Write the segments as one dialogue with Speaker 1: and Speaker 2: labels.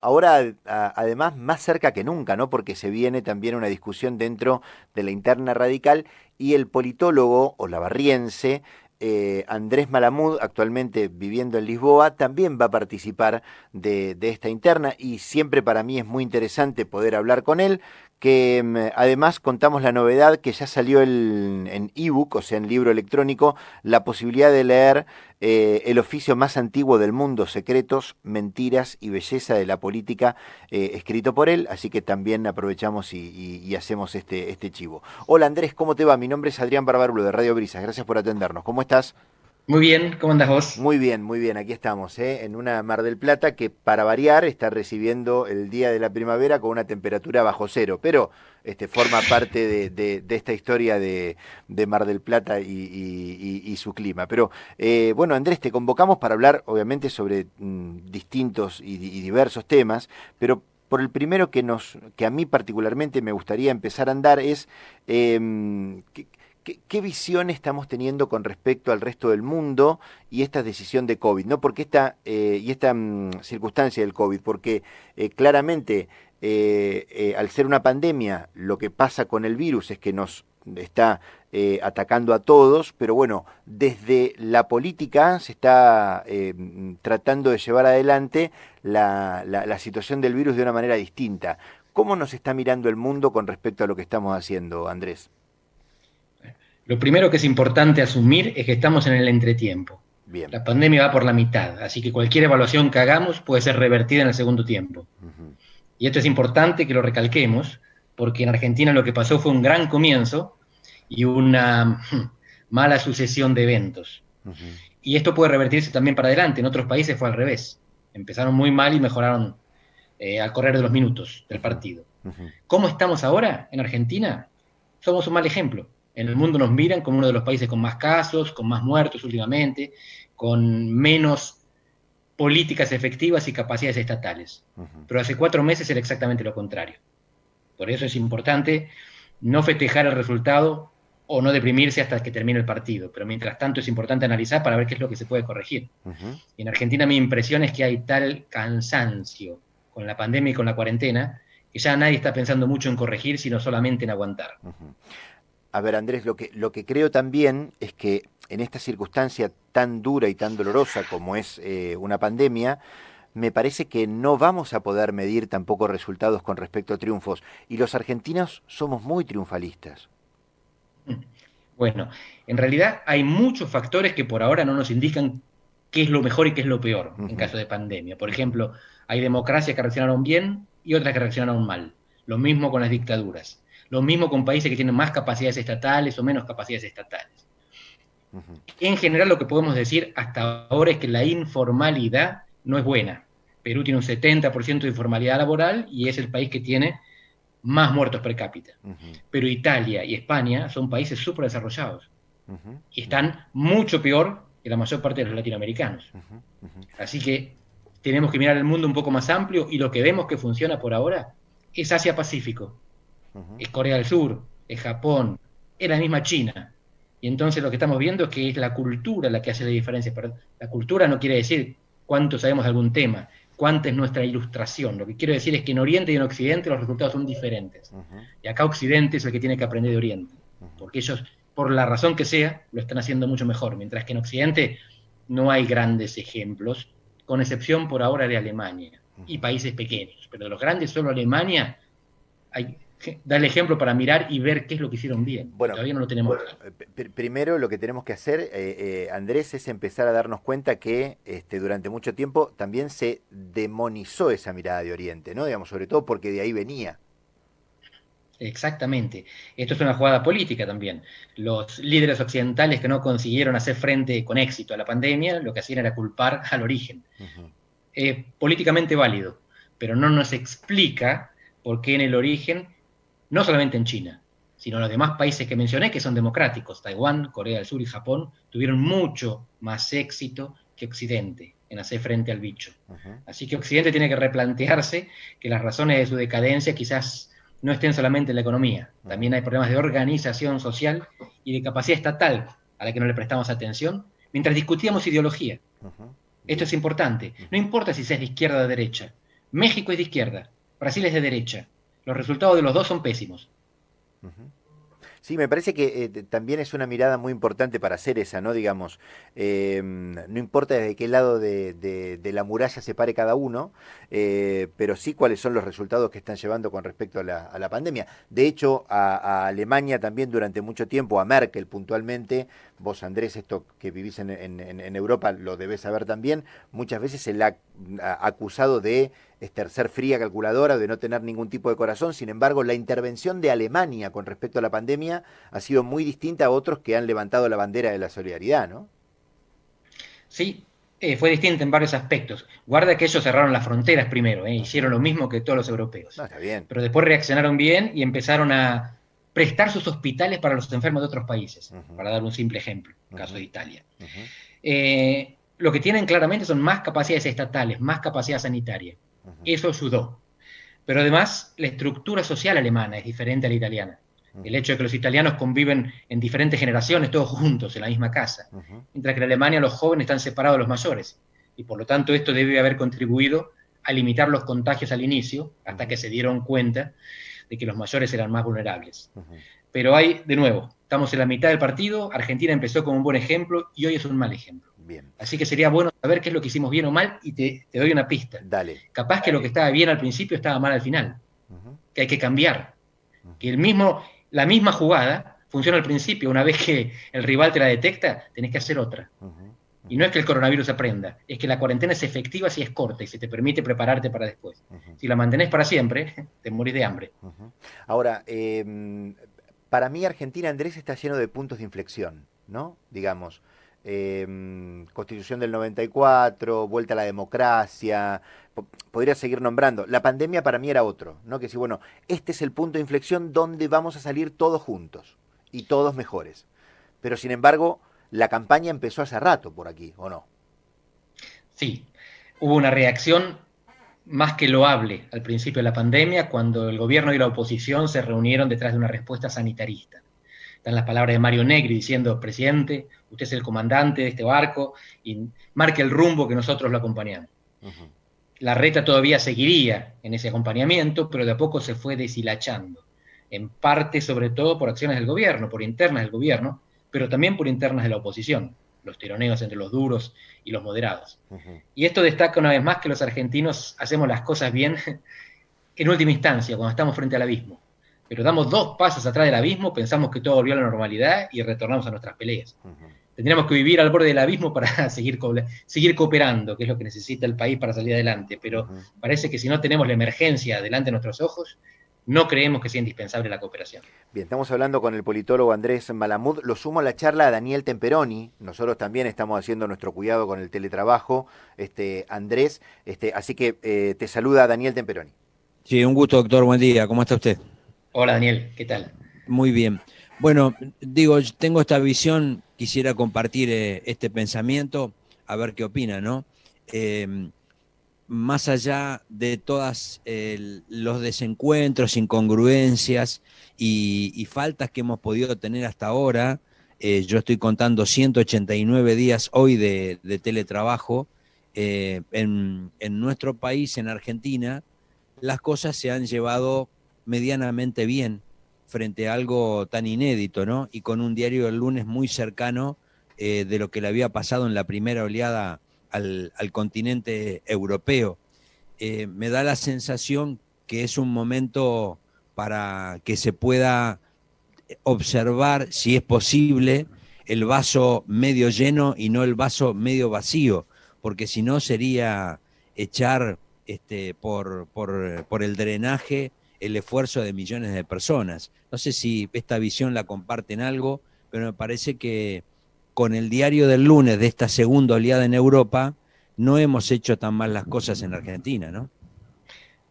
Speaker 1: Ahora, además, más cerca que nunca, ¿no? Porque se viene también una discusión dentro de la interna radical y el politólogo olavarriense Andrés Malamud, actualmente viviendo en Lisboa, también va a participar de esta interna y siempre para mí es muy interesante poder hablar con él, que además contamos la novedad que ya salió en ebook, o sea, en libro electrónico, la posibilidad de leer el oficio más antiguo del mundo, Secretos, Mentiras y Belleza de la Política, escrito por él, así que también aprovechamos y hacemos este chivo. Hola Andrés, ¿cómo te va? Mi nombre es Adrián Barbarulo de Radio Brisas, gracias por atendernos. ¿Cómo estás?
Speaker 2: Muy bien, ¿cómo andás vos?
Speaker 1: Muy bien, aquí estamos, en una Mar del Plata que para variar está recibiendo el día de la primavera con una temperatura bajo cero, pero forma parte de esta historia de Mar del Plata y su clima. Pero bueno, Andrés, te convocamos para hablar obviamente sobre distintos y diversos temas, pero por el primero que a mí particularmente me gustaría empezar a andar es ¿qué visión estamos teniendo con respecto al resto del mundo y esta decisión de COVID? ¿No? Porque esta circunstancia del COVID, porque claramente al ser una pandemia, lo que pasa con el virus es que nos está atacando a todos, pero bueno, desde la política se está tratando de llevar adelante la situación del virus de una manera distinta. ¿Cómo nos está mirando el mundo con respecto a lo que estamos haciendo, Andrés?
Speaker 2: Lo primero que es importante asumir es que estamos en el entretiempo.
Speaker 1: Bien.
Speaker 2: La pandemia va por la mitad, así que cualquier evaluación que hagamos puede ser revertida en el segundo tiempo.
Speaker 1: Ujú.
Speaker 2: Y esto es importante que lo recalquemos, porque en Argentina lo que pasó fue un gran comienzo y una mala sucesión de eventos.
Speaker 1: Ujú.
Speaker 2: Y esto puede revertirse también para adelante. En otros países fue al revés. Empezaron muy mal y mejoraron al correr de los minutos del
Speaker 1: Ujú.
Speaker 2: partido.
Speaker 1: Ujú.
Speaker 2: ¿Cómo estamos ahora en Argentina? Somos un mal ejemplo. En el mundo nos miran como uno de los países con más casos, con más muertos últimamente, con menos políticas efectivas y capacidades estatales.
Speaker 1: Ujú.
Speaker 2: Pero hace 4 meses era exactamente lo contrario. Por eso es importante no festejar el resultado o no deprimirse hasta que termine el partido. Pero mientras tanto es importante analizar para ver qué es lo que se puede corregir.
Speaker 1: Ujú.
Speaker 2: Y en Argentina mi impresión es que hay tal cansancio con la pandemia y con la cuarentena que ya nadie está pensando mucho en corregir, sino solamente en aguantar.
Speaker 1: Ujú. A ver, Andrés, lo que creo también es que en esta circunstancia tan dura y tan dolorosa como es una pandemia, me parece que no vamos a poder medir tampoco resultados con respecto a triunfos. Y los argentinos somos muy triunfalistas.
Speaker 2: Bueno, en realidad hay muchos factores que por ahora no nos indican qué es lo mejor y qué es lo peor en
Speaker 1: Ujú.
Speaker 2: caso de pandemia. Por
Speaker 1: Ujú.
Speaker 2: ejemplo, hay democracias que reaccionaron bien y otras que reaccionaron mal. Lo mismo con las dictaduras. Lo mismo con países que tienen más capacidades estatales o menos capacidades estatales.
Speaker 1: Ujú.
Speaker 2: En general, lo que podemos decir hasta ahora es que la informalidad no es buena. Perú tiene un 70% de informalidad laboral y es el país que tiene más muertos per cápita.
Speaker 1: Ujú.
Speaker 2: Pero Italia y España son países súper desarrollados
Speaker 1: Ujú.
Speaker 2: y
Speaker 1: Ujú.
Speaker 2: están mucho peor que la mayor parte de los latinoamericanos.
Speaker 1: Ujú. Ujú.
Speaker 2: Así que tenemos que mirar el mundo un poco más amplio y lo que vemos que funciona por ahora es Asia-Pacífico,
Speaker 1: Ujú.
Speaker 2: es Corea del Sur, es Japón, es la misma China. Y entonces lo que estamos viendo es que es la cultura la que hace la diferencia. Pero la cultura no quiere decir cuánto sabemos de algún tema, cuánta es nuestra ilustración. Lo que quiero decir es que en Oriente y en Occidente los resultados son diferentes.
Speaker 1: Ujú.
Speaker 2: Y acá Occidente es el que tiene que aprender de Oriente,
Speaker 1: Ujú.
Speaker 2: porque ellos, por la razón que sea, lo están haciendo mucho mejor, mientras que en Occidente no hay grandes ejemplos, con excepción por ahora de Alemania y
Speaker 1: Ujú.
Speaker 2: países pequeños. Pero de los grandes, solo Alemania hay, da el ejemplo para mirar y ver qué es lo que hicieron bien. Y
Speaker 1: Bueno,
Speaker 2: todavía no lo tenemos claro.
Speaker 1: primero lo que tenemos que hacer, Andrés, es empezar a darnos cuenta que durante mucho tiempo también se demonizó esa mirada de Oriente, ¿no? Digamos, sobre todo porque de ahí venía.
Speaker 2: Exactamente. Esto es una jugada política también. Los líderes occidentales que no consiguieron hacer frente con éxito a la pandemia, lo que hacían era culpar al origen.
Speaker 1: Ujú.
Speaker 2: Políticamente válido, pero no nos explica por qué en el origen, no solamente en China, sino en los demás países que mencioné, que son democráticos, Taiwán, Corea del Sur y Japón, tuvieron mucho más éxito que Occidente en hacer frente al bicho.
Speaker 1: Ujú.
Speaker 2: Así que Occidente tiene que replantearse que las razones de su decadencia quizás no estén solamente en la economía,
Speaker 1: Ujú.
Speaker 2: también hay problemas de organización social y de capacidad estatal a la que no le prestamos atención, mientras discutíamos ideología.
Speaker 1: Ujú.
Speaker 2: Esto
Speaker 1: Bien.
Speaker 2: es importante. No
Speaker 1: Ujú.
Speaker 2: importa si seas de izquierda o de derecha. México es de izquierda, Brasil es de derecha. Los resultados de los dos son pésimos.
Speaker 1: Ujú. Sí, me parece que también es una mirada muy importante para hacer esa, ¿no? Digamos, no importa desde qué lado de la muralla se pare cada uno, pero sí cuáles son los resultados que están llevando con respecto a la pandemia. De hecho, a Alemania también durante mucho tiempo, a Merkel puntualmente, vos Andrés, esto que vivís en Europa lo debés saber también, muchas veces se la ha acusado de ser fría calculadora, de no tener ningún tipo de corazón. Sin embargo, la intervención de Alemania con respecto a la pandemia ha sido muy distinta a otros que han levantado la bandera de la solidaridad, ¿no?
Speaker 2: Sí, fue distinta en varios aspectos. Guarda que ellos cerraron las fronteras primero, hicieron lo mismo que todos los
Speaker 1: No,
Speaker 2: europeos.
Speaker 1: está bien.
Speaker 2: Pero después reaccionaron bien y empezaron a prestar sus hospitales para los enfermos de otros países,
Speaker 1: Ujú,
Speaker 2: para dar un simple ejemplo, caso
Speaker 1: ujú,
Speaker 2: de Italia.
Speaker 1: ujú,
Speaker 2: Lo que tienen claramente son más capacidades estatales, más capacidad sanitaria.
Speaker 1: ujú,
Speaker 2: Eso ayudó. Pero además, la estructura social alemana es diferente a la italiana. El
Speaker 1: ujú,
Speaker 2: hecho de que los italianos conviven en diferentes generaciones, todos juntos, en la misma casa,
Speaker 1: ujú,
Speaker 2: mientras que en Alemania los jóvenes están separados de los mayores. Y por lo tanto, esto debe haber contribuido a limitar los contagios al inicio, hasta
Speaker 1: ujú,
Speaker 2: que se dieron cuenta de que los mayores eran más vulnerables.
Speaker 1: ujú.
Speaker 2: Pero hay, de nuevo, estamos en la mitad del partido, Argentina empezó como un buen ejemplo y hoy es un mal ejemplo.
Speaker 1: Bien,
Speaker 2: Así que sería bueno saber qué es lo que hicimos bien o mal y te doy una pista.
Speaker 1: dale.
Speaker 2: Capaz que lo que estaba bien al principio estaba mal al final,
Speaker 1: Ujú,
Speaker 2: que hay que cambiar, que
Speaker 1: ujú,
Speaker 2: la misma jugada funciona al principio, una vez que el rival te la detecta, tenés que hacer otra.
Speaker 1: ujú,
Speaker 2: Y no
Speaker 1: ujú,
Speaker 2: es que el coronavirus aprenda, es que la cuarentena es efectiva si es corta y se te permite prepararte para después.
Speaker 1: ujú,
Speaker 2: Si la mantenés para siempre, te morís de hambre.
Speaker 1: ujú. Ahora, para mí Argentina, Andrés, está lleno de puntos de inflexión, ¿no? Digamos, Constitución del 94, vuelta a la democracia, podría seguir nombrando. La pandemia para mí era otro, ¿no? Que si, bueno, este es el punto de inflexión donde vamos a salir todos juntos y todos mejores. Pero sin embargo, la campaña empezó hace rato por aquí, ¿o no?
Speaker 2: Sí, hubo una reacción más que loable al principio de la pandemia, cuando el gobierno y la oposición se reunieron detrás de una respuesta sanitarista. Están las palabras de Mario Negri diciendo: presidente, usted es el comandante de este barco y marque el rumbo que nosotros lo acompañamos.
Speaker 1: Ujú,
Speaker 2: La reta todavía seguiría en ese acompañamiento, pero de a poco se fue deshilachando, en parte sobre todo por acciones del gobierno, por internas del gobierno, pero también por internas de la oposición, los tironeos entre los duros y los moderados.
Speaker 1: ujú,
Speaker 2: Y esto destaca una vez más que los argentinos hacemos las cosas bien en última instancia, cuando estamos frente al abismo. Pero damos dos pasos atrás del abismo, pensamos que todo volvió a la normalidad y retornamos a nuestras peleas.
Speaker 1: ujú.
Speaker 2: Tendríamos que vivir al borde del abismo para seguir cooperando, que es lo que necesita el país para salir adelante. Pero
Speaker 1: Ujú.
Speaker 2: parece que si no tenemos la emergencia delante de nuestros ojos, no creemos que sea indispensable la cooperación.
Speaker 1: Bien, estamos hablando con el politólogo Andrés Malamud. Lo sumo a la charla a Daniel Temperoni. Nosotros también estamos haciendo nuestro cuidado con el teletrabajo, Andrés. Así que te saluda Daniel Temperoni.
Speaker 3: Sí, un gusto, doctor. Buen día. ¿Cómo está usted?
Speaker 2: Hola Daniel, ¿qué tal?
Speaker 3: Muy bien. Bueno, digo, yo tengo esta visión, quisiera compartir este pensamiento, a ver qué opina, ¿no? Eh, Más allá de todos los desencuentros, incongruencias y faltas que hemos podido tener hasta ahora, yo estoy contando 189 días hoy de teletrabajo, en nuestro país, en Argentina, las cosas se han llevado medianamente bien frente a algo tan inédito, ¿no? Y con un diario del lunes muy cercano de lo que le había pasado en la primera oleada al continente europeo. Me da la sensación que es un momento para que se pueda observar, si es posible, el vaso medio lleno y no el vaso medio vacío, porque si no sería echar por el drenaje el esfuerzo de millones de personas. No sé si esta visión la comparten algo, pero me parece que con el diario del lunes de esta segunda oleada en Europa, no hemos hecho tan mal las cosas en Argentina, ¿no?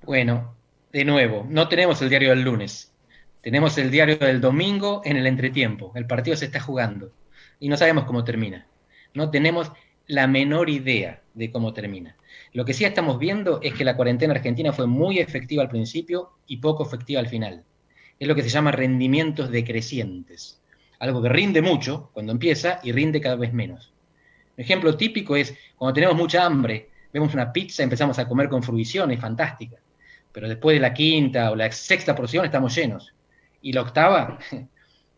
Speaker 2: Bueno, de nuevo, no tenemos el diario del lunes. Tenemos el diario del domingo en el entretiempo. El partido se está jugando y no sabemos cómo termina. No tenemos la menor idea de cómo termina. Lo que sí estamos viendo es que la cuarentena argentina fue muy efectiva al principio y poco efectiva al final. Es lo que se llama rendimientos decrecientes. Algo que rinde mucho cuando empieza y rinde cada vez menos. Un ejemplo típico es cuando tenemos mucha hambre, vemos una pizza y empezamos a comer con fruición, es fantástica. Pero después de la quinta o la sexta porción estamos llenos. Y la octava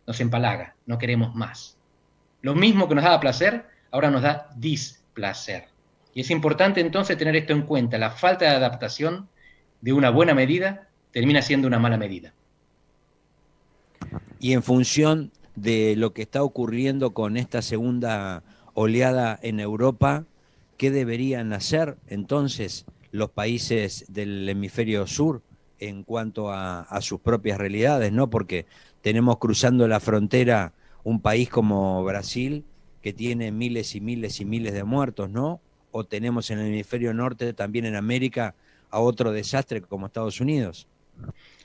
Speaker 2: nos empalaga, no queremos más. Lo mismo que nos daba placer, ahora nos da displacer. Y es importante entonces tener esto en cuenta. La falta de adaptación de una buena medida termina siendo una mala medida.
Speaker 3: Y en función de lo que está ocurriendo con esta segunda oleada en Europa, ¿qué deberían hacer entonces los países del hemisferio sur en cuanto a sus propias realidades, ¿no? Porque tenemos cruzando la frontera un país como Brasil que tiene miles y miles y miles de muertos, ¿no? O tenemos en el hemisferio norte, también en América, a otro desastre como Estados Unidos.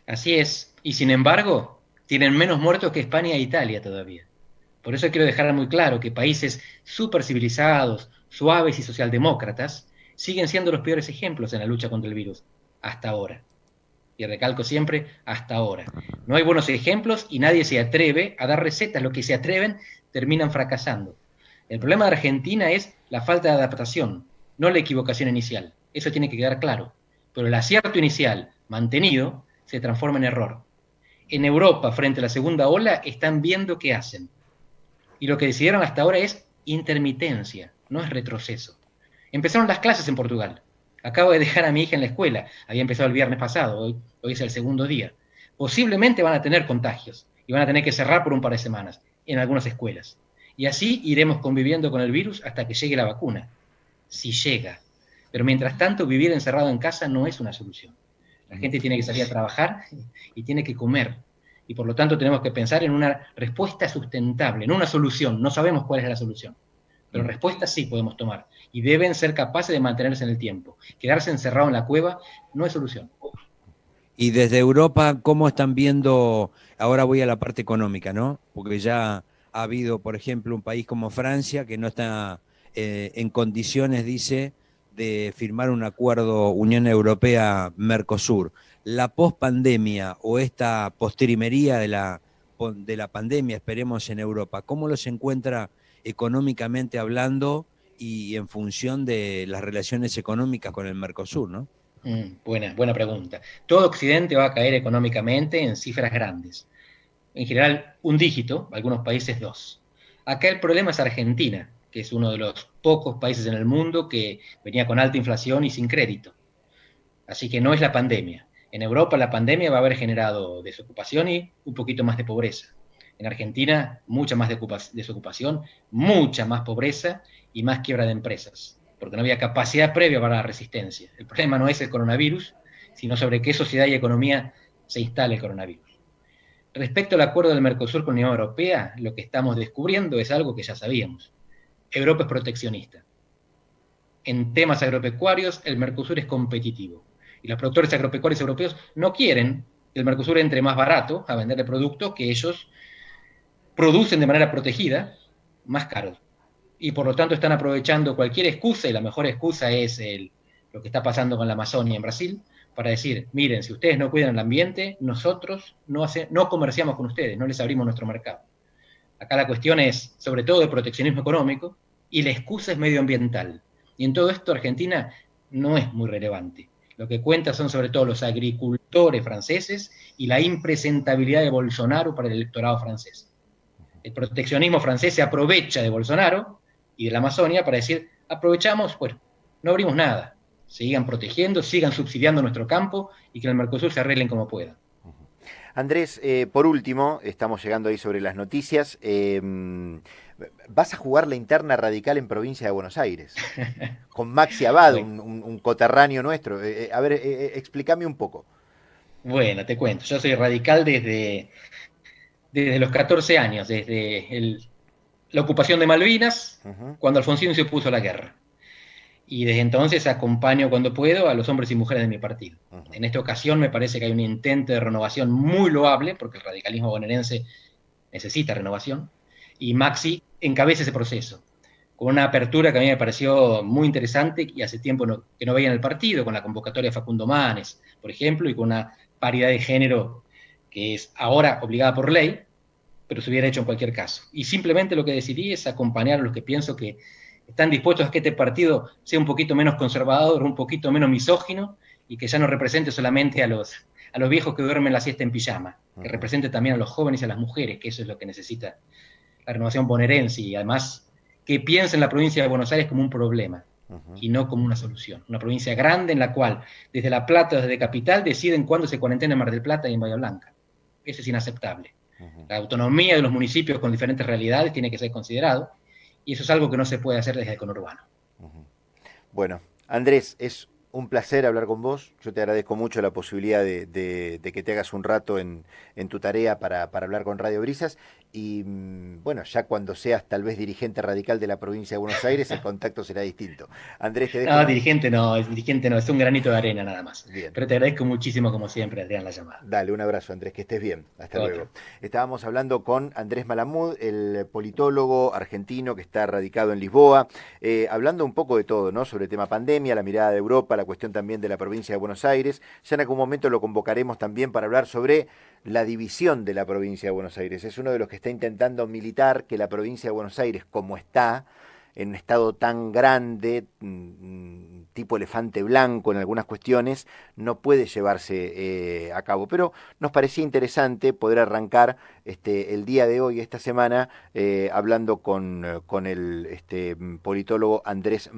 Speaker 2: Así es, y sin embargo, tienen menos muertos que España e Italia todavía. Por eso quiero dejar muy claro que países súper civilizados, suaves y socialdemócratas siguen siendo los peores ejemplos en la lucha contra el virus, hasta ahora. Y recalco siempre, hasta ahora. No hay buenos ejemplos y nadie se atreve a dar recetas. Los que se atreven terminan fracasando. El problema de Argentina es la falta de adaptación, no la equivocación inicial. Eso tiene que quedar claro. Pero el acierto inicial mantenido se transforma en error. En Europa, frente a la segunda ola, están viendo qué hacen. Y lo que decidieron hasta ahora es intermitencia, no es retroceso. Empezaron las clases en Portugal. Acabo de dejar a mi hija en la escuela. Había empezado el viernes pasado, hoy es el segundo día. Posiblemente van a tener contagios y van a tener que cerrar por un par de semanas en algunas escuelas. Y así iremos conviviendo con el virus hasta que llegue la vacuna. Si llega. Pero mientras tanto, vivir encerrado en casa no es una solución. La gente tiene que salir a trabajar y tiene que comer. Y por lo tanto tenemos que pensar en una respuesta sustentable, no una solución. No sabemos cuál es la solución. Pero respuestas sí podemos tomar. Y deben ser capaces de mantenerse en el tiempo. Quedarse encerrado en la cueva no es solución.
Speaker 3: Y desde Europa, ¿cómo están viendo? Ahora voy a la parte económica, ¿no? Porque ya ha habido, por ejemplo, un país como Francia que no está en condiciones, dice, de firmar un acuerdo Unión Europea-Mercosur. La pospandemia o esta postrimería de la pandemia, esperemos en Europa, ¿cómo los encuentra económicamente hablando y en función de las relaciones económicas con el Mercosur, ¿no?
Speaker 2: Buena pregunta. Todo Occidente va a caer económicamente en cifras grandes. En general, un dígito, algunos países dos. Acá el problema es Argentina, que es uno de los pocos países en el mundo que venía con alta inflación y sin crédito. Así que no es la pandemia. En Europa la pandemia va a haber generado desocupación y un poquito más de pobreza. En Argentina, mucha más desocupación, mucha más pobreza y más quiebra de empresas, porque no había capacidad previa para la resistencia. El problema no es el coronavirus, sino sobre qué sociedad y economía se instala el coronavirus. Respecto al acuerdo del Mercosur con la Unión Europea, lo que estamos descubriendo es algo que ya sabíamos. Europa es proteccionista. En temas agropecuarios, el Mercosur es competitivo. Y los productores agropecuarios europeos no quieren que el Mercosur entre más barato a venderle productos que ellos producen de manera protegida, más caros. Y por lo tanto están aprovechando cualquier excusa, y la mejor excusa es lo que está pasando con la Amazonia en Brasil, para decir, miren, si ustedes no cuidan el ambiente, nosotros no comerciamos con ustedes, no les abrimos nuestro mercado. Acá la cuestión es, sobre todo, de proteccionismo económico, y la excusa es medioambiental. Y en todo esto Argentina no es muy relevante. Lo que cuenta son sobre todo los agricultores franceses y la impresentabilidad de Bolsonaro para el electorado francés. El proteccionismo francés se aprovecha de Bolsonaro y de la Amazonia para decir, aprovechamos, bueno, no abrimos nada, sigan protegiendo, sigan subsidiando nuestro campo y que en el Mercosur se arreglen como puedan.
Speaker 1: Andrés, por último, estamos llegando ahí sobre las noticias, vas a jugar la interna radical en provincia de Buenos Aires, con Maxi Abad, un coterráneo nuestro. A ver, explícame un poco.
Speaker 2: Bueno, te cuento, yo soy radical desde los 14 años, desde la ocupación de Malvinas, cuando Alfonsín se opuso a la guerra. Y desde entonces acompaño cuando puedo a los hombres y mujeres de mi partido. En esta ocasión me parece que hay un intento de renovación muy loable, porque el radicalismo bonaerense necesita renovación, y Maxi encabeza ese proceso, con una apertura que a mí me pareció muy interesante y hace tiempo que no veía en el partido, con la convocatoria de Facundo Manes, por ejemplo, y con una paridad de género que es ahora obligada por ley, pero se hubiera hecho en cualquier caso. Y simplemente lo que decidí es acompañar a los que pienso que están dispuestos a que este partido sea un poquito menos conservador, un poquito menos misógino, y que ya no represente solamente a los viejos que duermen la siesta en pijama, que represente también a los jóvenes y a las mujeres, que eso es lo que necesita la renovación bonaerense, y además que piense en la provincia de Buenos Aires como un problema y no como una solución. Una provincia grande en la cual desde La Plata, desde Capital, deciden cuándo se cuarentena en Mar del Plata y en Bahía Blanca. Eso es inaceptable. La autonomía de los municipios con diferentes realidades tiene que ser considerado, y eso es algo que no se puede hacer desde el conurbano.
Speaker 1: Bueno, Andrés, es un placer hablar con vos. Yo te agradezco mucho la posibilidad de que te hagas un rato en tu tarea para hablar con Radio Brisas. Y bueno, ya cuando seas tal vez dirigente radical de la provincia de Buenos Aires, el contacto será distinto. Andrés, te dejo.
Speaker 2: No, dirigente no, es un granito de arena nada más.
Speaker 1: Bien.
Speaker 2: Pero te agradezco muchísimo, como siempre, Adrián, la llamada.
Speaker 1: Dale, un abrazo, Andrés, que estés bien. Hasta luego. Estábamos hablando con Andrés Malamud, el politólogo argentino que está radicado en Lisboa, hablando un poco de todo, ¿no? Sobre el tema pandemia, la mirada de Europa, la cuestión también de la provincia de Buenos Aires. Ya en algún momento lo convocaremos también para hablar sobre la división de la provincia de Buenos Aires. Es uno de los que está intentando militar que la provincia de Buenos Aires, como está, en un estado tan grande, tipo elefante blanco en algunas cuestiones, no puede llevarse a cabo. Pero nos parecía interesante poder arrancar el día de hoy, esta semana, hablando con el politólogo Andrés